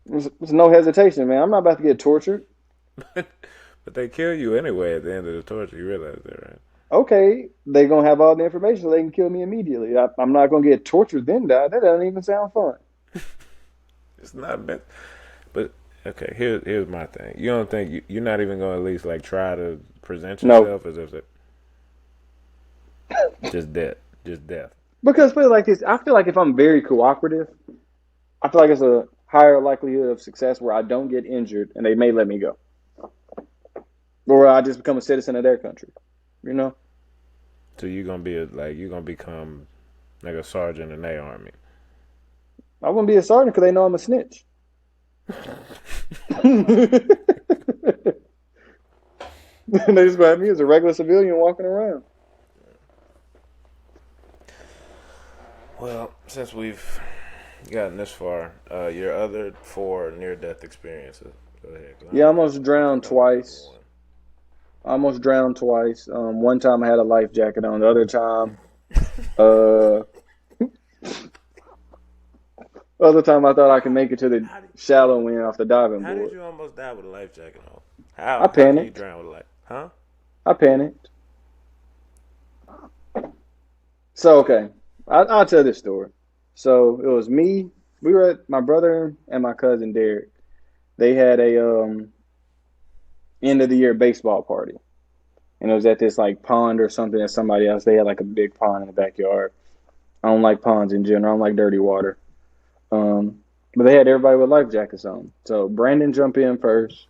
There's no hesitation, man. I'm not about to get tortured. But they kill you anyway at the end of the torture. You realize that, right? Okay, they're gonna have all the information so they can kill me immediately. I'm not gonna get tortured then die. That doesn't even sound fun. It's not meant. But okay, here's my thing. You don't think you're not even going to at least like try to present No, yourself as if it just death. because put it like this, I feel like if I'm very cooperative, I feel like it's a higher likelihood of success where I don't get injured and they may let me go, or I just become a citizen of their country. You know, So you're gonna be you're gonna become like a sergeant in their army. I wouldn't be a sergeant because they know I'm a snitch. They just had me as a regular civilian walking around. Well, since we've gotten this far, your other 4 near-death experiences. Go ahead. 'Cause Yeah, I almost drowned I only got twice. I almost drowned twice. One time I had a life jacket on. The other time, uh, other time I thought I could make it to the shallow end off the diving How did board. you almost die with a life jacket on? I How can you panicked. drown with a life? Huh? I panicked. So okay, I'll tell this story. So it was me. We were at my brother and my cousin Derek. They had a end of the year baseball party, and it was at this like pond or something at somebody else. They had like a big pond in the backyard. I don't like ponds in general. I don't like dirty water. But they had everybody with life jackets on. So Brandon jumped in first,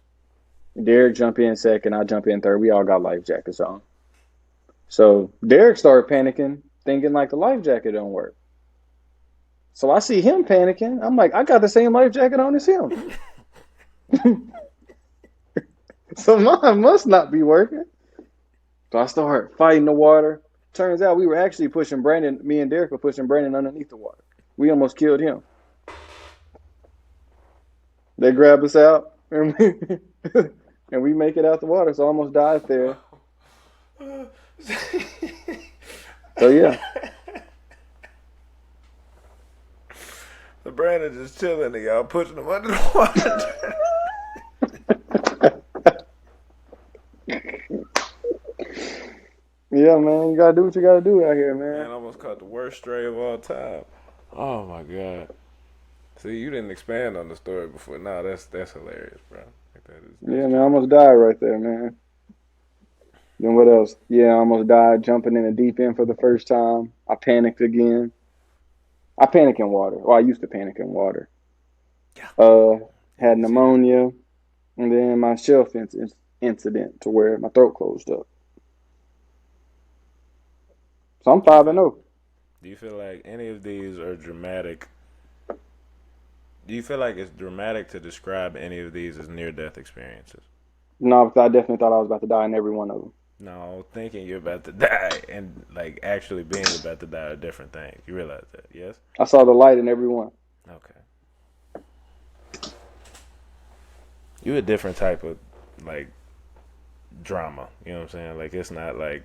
Derek jumped in second, I jump in third. We all got life jackets on. So Derek started panicking, thinking like the life jacket don't work. So I see him panicking. I'm like, I got the same life jacket on as him. So mine must not be working. So I started fighting the water. Turns out we were actually pushing Brandon, me and Derek were pushing Brandon underneath the water. We almost killed him. They grab us out and and we make it out the water. So I almost died there. So yeah. The Brandon just chilling and y'all pushing him under the water. Yeah, man, you gotta do what you gotta do out here, man. Man, almost caught the worst stray of all time. Oh my god. See, you didn't expand on the story before. Nah, that's hilarious, bro. Like Yeah, man, I almost died right there, man. Then what else? Yeah, I almost died jumping in the deep end for the first time. I panicked again. I panic in water. Well, I used to panic in water. Yeah. Had You see that? pneumonia, and then my shelf incident to where my throat closed up. So I'm Do you 5-0. do you feel like any of these are dramatic? Do you feel like it's dramatic to describe any of these as near-death experiences? No, because I definitely thought I was about to die in every one of them. No, thinking you're about to die and like actually being about to die are different things. You realize that, yes? I saw the light in every one. Okay. You a different type of like drama. You know what I'm saying? Like it's not like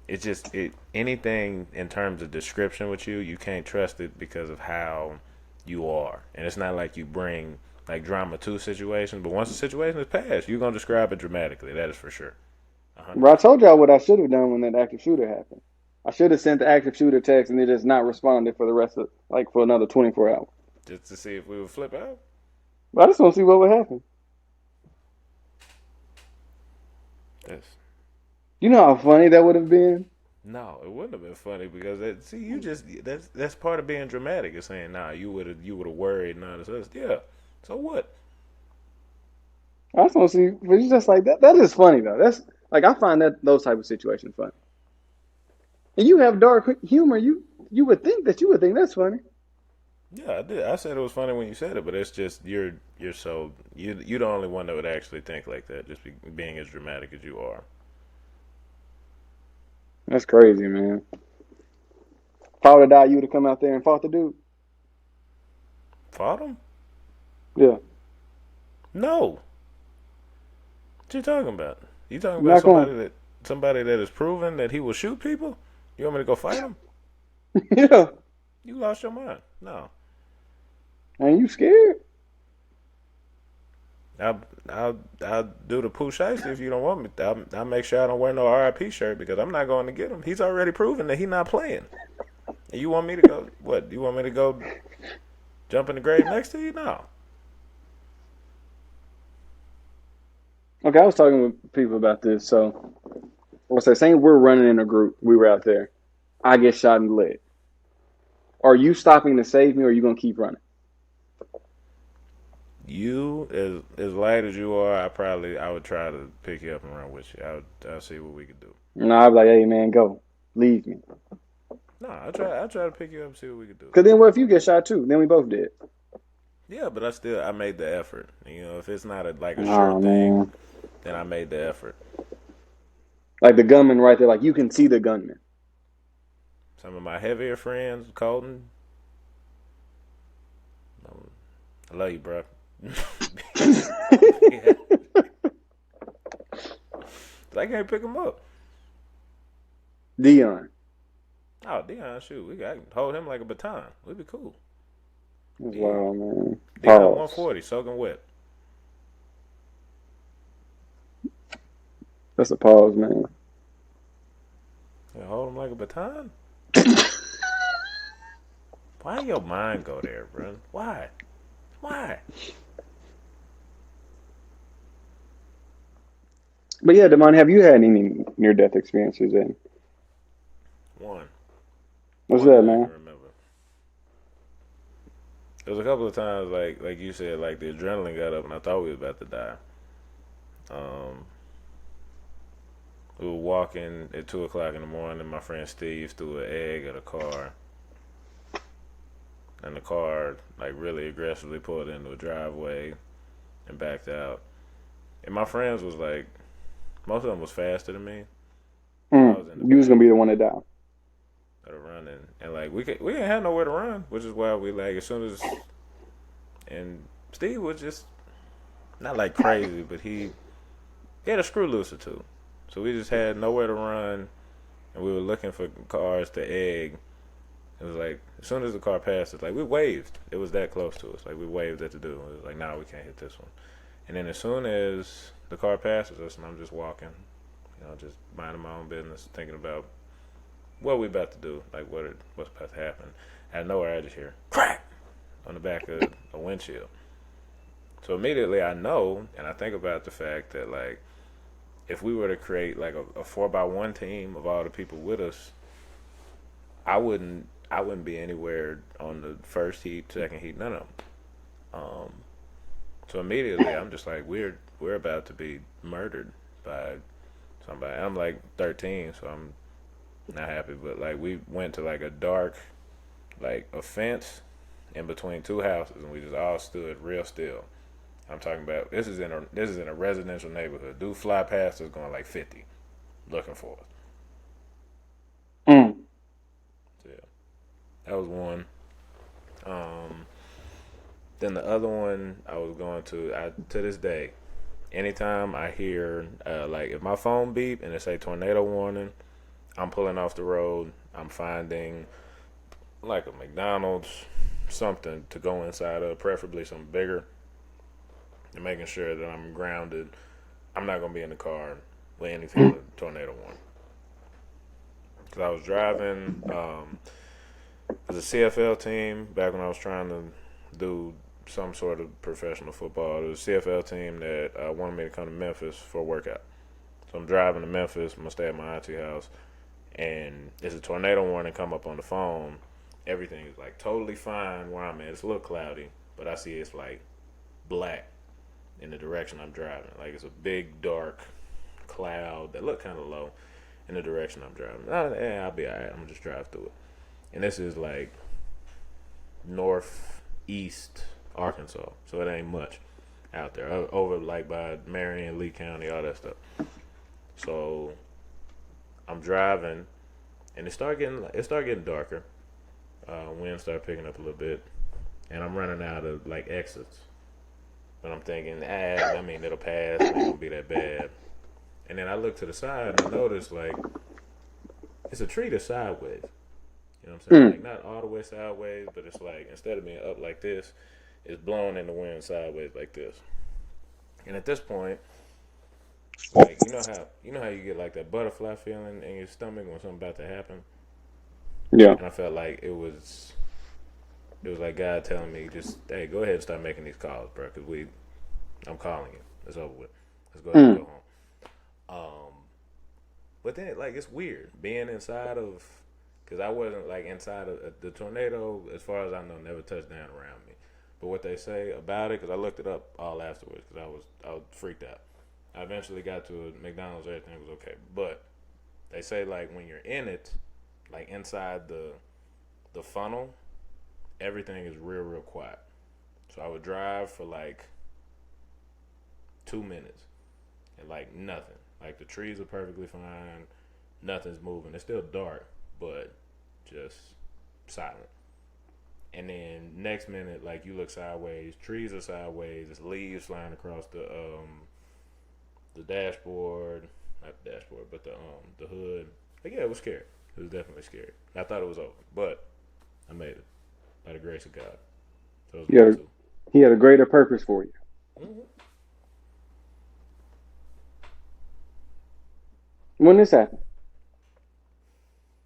it's just anything in terms of description with you, you can't trust it because of how you are. And it's not like you bring like drama to situations, but once the situation is passed, you're gonna describe it dramatically. That is for sure. But I 100%. told y'all what I should have done when that active shooter happened. I should have sent the active shooter text and they just not responded for the rest of like for another 24 hours. Just to see if we would flip out. But I just want to see what would happen. Yes. You know how funny that would have been? No, it wouldn't have been funny because see, you just that's part of being dramatic. Is saying, nah, you would have worried and all this other. Yeah. So what? I just want to see. But it's just like that. That is funny though. That's like I find that those type of situations funny. And you have dark humor. You would think that you would think that's funny. Yeah, I did. I said it was funny when you said it, but it's just you're so you're the only one that would actually think like that, just being as dramatic as you are. That's crazy, man. If I would have died, you would have come out there and fought the dude. Fought him? Yeah, No. What you talking about? You talking you're about not going. somebody that has proven that he will shoot people? You want me to go fight him? Yeah, You lost your mind. No. and you scared? I'll do the poo shiesty if you don't want me. I'll make sure I don't wear no RIP shirt because I'm not going to get him. He's already proven that he's not playing. And you want me to go? What? You want me to go jump in the grave next to you? No. Okay, I was talking with people about this. So, let's say, saying we're running in a group, we were out there. I get shot in the leg. Are you stopping to save me, or are you gonna keep running? You as light as you are, I would try to pick you up and run with you. I'll see what we could do. And I'd be like, "Hey, man, go, leave me." No, I try to pick you up and see what we could do. Because then, what if you get shot too? Then we both dead. Yeah, but I made the effort. You know, if it's not like a sure Oh thing, man, then I made the effort. Like the gunman right there, like you can see the gunman. Some of my heavier friends, Colton, I love you, bro. Yeah. I can't pick him up. Dion. Oh, Dion, shoot, I can hold him like a baton. We'd be cool. That's Dion, wild, man. Dion, Pause. 140, soaking wet. That's a pause, man. You hold him like a baton? Why your mind go there, bro? Why? Why? But yeah, Damon, have you had any near death experiences? And One. what's One that, that I man? can remember. There was a couple of times, like you said, like the adrenaline got up and I thought we was about to die. Um, we were walking at 2 o'clock in the morning. My friend Steve threw an egg at a car, and the car like really aggressively pulled into a driveway and backed out. And my friends was like, most of them was faster than me, so I was in the You was back gonna be the one to die. of the running, and like we didn't have nowhere to run, which is why we like as soon as and Steve was just not like crazy, but he had a screw loose or two. So we just had nowhere to run, and we were looking for cars to egg. It was like, as soon as the car passed us, like, we waved. It was that close to us. Like, we waved at the dude. It was like, nah, we can't hit this one. And then as soon as the car passes us, and I'm just walking, just minding my own business, thinking about what we about to do, like, what's about to happen. Out of nowhere, I just hear, crack, on the back of a windshield. So immediately I know, and I think about the fact that, like, if we were to create like a 4x1 team of all the people with us, I wouldn't be anywhere on the first heat, second heat, none of them. So immediately I'm just like, we're about to be murdered by somebody. I'm like 13, so I'm not happy. But like we went to like a dark, like a fence in between two houses, and we just all stood real still. I'm talking about this is in a residential neighborhood. Dude fly past us going like 50, looking for us. Mm. So, yeah, that was one. Um, then the other one I was going to this day. Anytime I hear like if my phone beep and it say tornado warning, I'm pulling off the road. I'm finding like a McDonald's, something to go inside of, preferably something bigger, and making sure that I'm grounded. I'm not gonna be in the car with anything with a tornado warning. Because I was driving as a CFL team back when I was trying to do some sort of professional football. There was a CFL team that wanted me to come to Memphis for a workout. So I'm driving to Memphis. I'm gonna stay at my auntie house, and there's a tornado warning come up on the phone. Everything is like totally fine where I'm at. It's a little cloudy, but I see it's like black in the direction I'm driving. Like it's a big dark cloud that look kind of low in the direction I'm driving. I'll be alright. I'm gonna just drive through it. And this is like northeast Arkansas, so it ain't much out there. Over like by Marion, Lee County, all that stuff. So I'm driving, and it started getting darker. Wind started picking up a little bit, and I'm running out of like exits. But I'm thinking, it'll pass. It ain't gonna be that bad. And then I look to the side and I notice like it's a tree that's sideways. You know what I'm saying? Like not all the way sideways, but it's like instead of being up like this, it's blowing in the wind sideways like this. And at this point, like you know how you get like that butterfly feeling in your stomach when something's about to happen. Yeah. And I felt like it was like God telling me, just hey, go ahead and start making these calls, bro, because I'm calling you. It's over with. Let's go ahead and go home. But then like it's weird being inside of, because I wasn't like inside of the tornado. As far as I know, never touched down around me. But what they say about it, because I looked it up all afterwards, because I was freaked out. I eventually got to a McDonald's, everything was okay. But they say like when you're in it, like inside the funnel, everything is real quiet. So I would drive for like 2 minutes, and like nothing. Like the trees are perfectly fine, nothing's moving. It's still dark, but just silent. And then next minute, like you look sideways, trees are sideways, there's leaves flying across the dashboard, not the dashboard, but the hood. Like, yeah, it was scary. It was definitely scary. I thought it was over, but I made it by the grace of God. So it was he had a greater purpose for you. Mm-hmm. When this happened?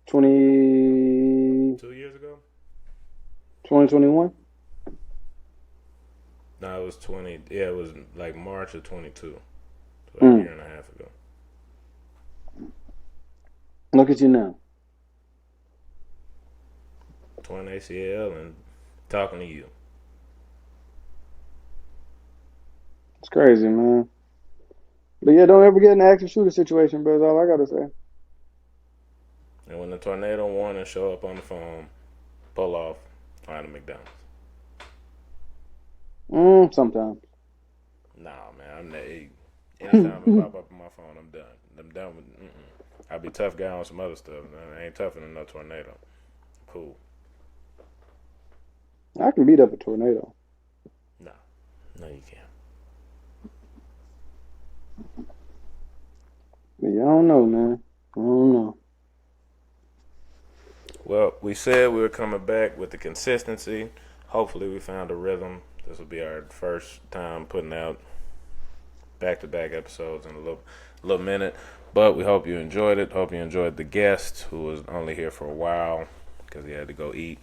2021? 2 years ago? 2021? No, it was 20. Yeah, it was like March of 22. So a year and a half ago. Look at you now. Torn ACL and talking to you. It's crazy, man. But yeah, don't ever get in an active shooter situation, bro. That's all I gotta say. And when the tornado warning show up on the phone, pull off, find a McDonald's. Sometimes. Nah, man. Anytime it pop up on my phone, I'm done. I'm done with. I'll be a tough guy on some other stuff. Man. I ain't tougher than no tornado. Cool. I can beat up a tornado. No, you can't. But yeah, I don't know, man. I don't know. Well, we said we were coming back with the consistency. Hopefully, we found a rhythm. This will be our first time putting out back-to-back episodes in a little minute. But we hope you enjoyed it. Hope you enjoyed the guest who was only here for a while because he had to go eat.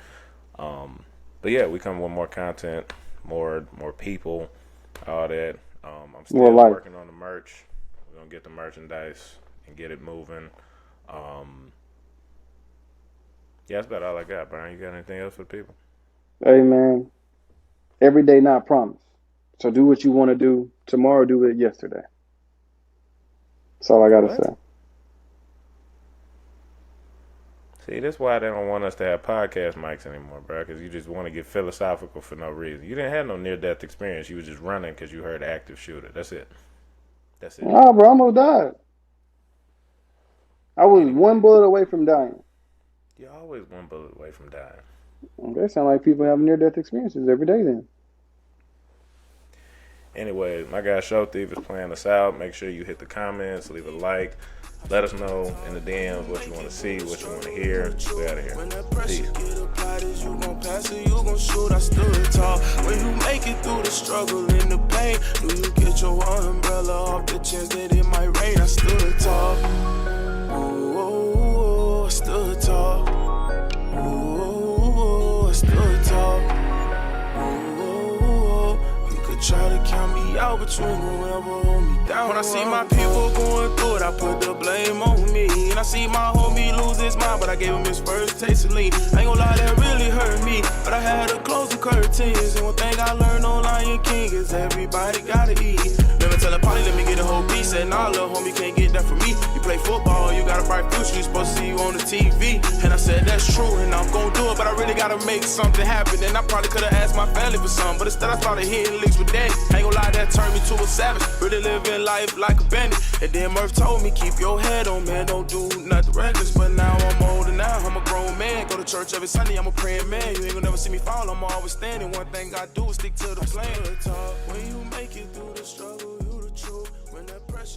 But yeah, we come with more content, more people, all that. I'm still working on the merch. We're gonna get the merchandise and get it moving. Yeah, that's about all I got, Byron. You got anything else for the people? Hey, man. Every day not promised. So do what you want to do. Tomorrow, do it yesterday. That's all I got to say. See, that's why they don't want us to have podcast mics anymore, bro, because you just want to get philosophical for no reason. You didn't have no near-death experience. You was just running because you heard active shooter. That's it. Nah, bro, I almost died. I was one bullet away from dying. You're always one bullet away from dying. They sound like people have near-death experiences every day then. Anyway, my guy Show Thief is playing us out. Make sure you hit the comments, leave a like. Let us know in the DMs what you want to see, what you want to hear. We out of here. Peace. You gon' pass it, you gon' shoot, I stood tall. When you make it through the struggle and the pain, do you get your umbrella off the chance that it might rain? I stood tall. Ooh, I stood tall. Ooh, I stood tall. Ooh, you could try to count me out, but you ain't gon' ever hold me down. When I see my people going through it, I put the blame on me. And I see my homie lose his mind, but I gave him his first taste of lean. I ain't gon' lie, that really hurt me, but I had to close the curtains. And one thing I learned on Lion King is everybody gotta eat. Never tell a party, let me get a whole piece. And nah, little homie, can't get that from me. You play football, you got a bright future, you supposed to see you on the TV. And I said, that's true, and I'm gon' do it, but I really gotta make something happen. And I probably could've asked my family for something, but instead I started hitting licks with daddy. I ain't gon' lie, that turned me to a savage. Really living life like a bandit. And then Murph told me, keep your head on, man, don't do nothing reckless. But now I'm older now, I'm a grown man. Go to church every Sunday, I'm a praying man. You ain't gonna never see me fall, I'm always standing. One thing I do is stick to the plan. When you make it through the struggle, you the truth. When that pressure